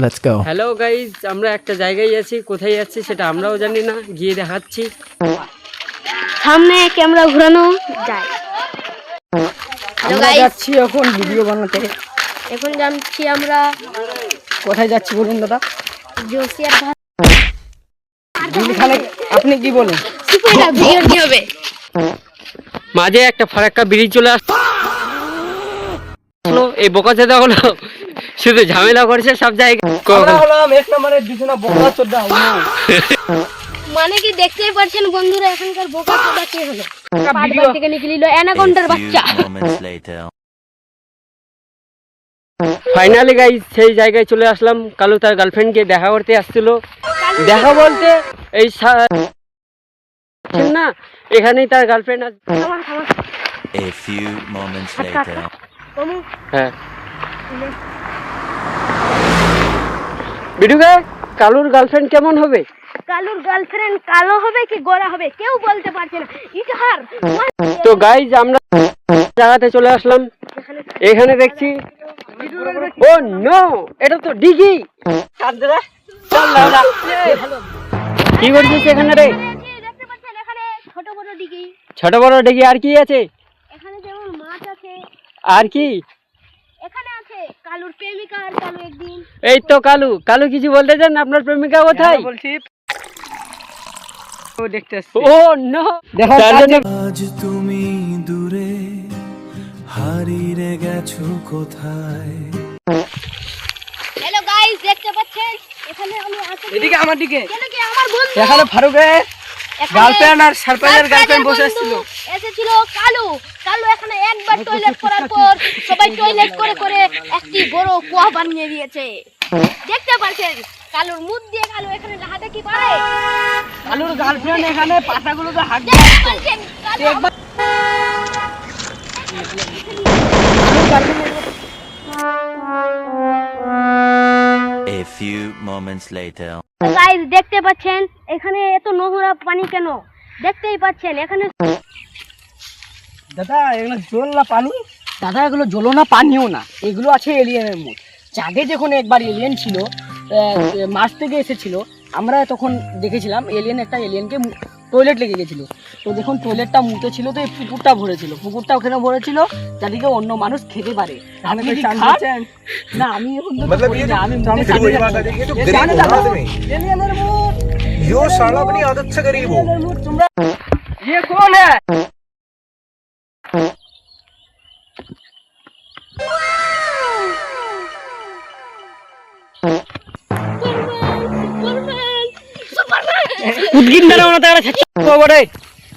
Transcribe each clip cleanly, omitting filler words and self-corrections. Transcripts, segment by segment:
Let's go. Hello guys, আমরা একটা জায়গায় আছি, কোথায় যাচ্ছি সেটা আমরাও জানি না, গিয়ে দেখাচ্ছি। সামনে ক্যামেরা ঘোরানো যায়। আমরা যাচ্ছি এখন ভিডিও বানাতে। এখন যাচ্ছি আমরা কোথায় যাচ্ছি বলুন দাদা? জোসিয়ার ভাত। আপনি কি বলেন? সুপারটা ভিডিও কি হবে? মাঝে একটা ফারাক্কা ব্রিজ চলে আসলো, এই বোকাচোদা হলো শুধু ঝামেলা করছে সব জায়গায়। মানে কি দেখতেই পাচ্ছেন বন্ধুরা, এখানকার বোকাচোদা কে হলো? পাটবার থেকে নিকলিল অ্যানাকোন্ডার বাচ্চা। ফাইনালি গাইজ সেই জায়গায় চলে আসলাম। কালু তার গার্লফ্রেন্ডকে দেখা করতে আসছিল। দেখা বলতে এই না, এখানেই তার গার্লফ্রেন্ড আছে। A few moments later. হ্যাঁ, বিডুকে কালুর গার্লফ্রেন্ড কেমন হবে? কালুর গার্লফ্রেন্ড কালো হবে কি গোরা হবে কেউ বলতে পারছে না। ইটাহার তো গাইজ আমরা জায়গাতে চলে আসলাম। এখানে দেখছি, ও নো, এটা তো ডিগি। কি করছিস এখানে রে? দেখতে পাচ্ছেন এখানে ছোট বড় ডিগি। ছোট বড় ডিগি আর কি আছে? এখানে যেমন মাছ আছে, আর কি এখানে আছে কালুর প্রেমিকা আর কালু একদিন। এই তো কালু। কালু কিছু বলতে চান? আপনার প্রেমিকা কোথায়? বলছি ও দেখতে আসছে। ও নো, আজ তুমি দূরে হারিয়ে গেছো কোথায়। হ্যালো গাইস, দেখতে পাচ্ছেন এখানে আমি আছি। এদিকে আমার দিকে। কেন কি আমার বন্ধু এখানে ফারুকের এখানে গার্লফ্রেন্ড আর সারপ্রাইজের গার্লফ্রেন্ড বসে আসছিল। এসেছিল কালু। কালু এখানে একবার টয়লেট করার পর সবাই টয়লেট করে করে একটি বড় কুয়া বানিয়ে দিয়েছে। দেখতে পাচ্ছেন কালুর মুখ দিয়ে কালু এখানে হাতে কি পারে। কালুর গার্লফ্রেন্ড এখানে পাতাগুলোতে হাত দেখতে পাচ্ছেন কালু একবার A few moments later. Guys দেখতে পাচ্ছেন এখানে এত নোংরা পানি কেন? দেখতেই পাচ্ছেন এখানে। দাদা এগুলো জল না পানি? দাদা এগুলো জলও না পানিও না, এগুলো আছে এলিয়েনের মুখ। চাঁদে যখন একবার এলিয়েন ছিল, মার্স থেকে এসেছিল, আমরা তখন দেখেছিলাম একটা এলিয়েনকে টয়লেট লেগে গেছিল। তো দেখুন টয়লেটটা মুতে ছিল, তো এই পুকুরটা ভরেছিল, পুকুরটা ওখানে ভরেছিল যাদিকে অন্য মানুষ খেতে পারে। আমি কি খাচ্ছেন? না আমি এখন তো করি না, আমি এলিয়েনের মুখ। यो साला अपनी आदत से गरीब हो। एलियन मुख তোমরা ये कौन है?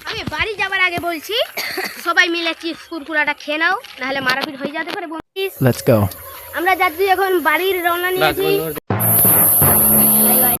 আমি বাড়ি যাবার আগে বলছি সবাই মিলে চিপস কুরকুরাটা খেয়ে নাও, নাহলে মারাপিট হয়ে যেতে পারে। Let's go. আমরা যাচ্ছি এখন বাড়ির রওনা নিয়েছি।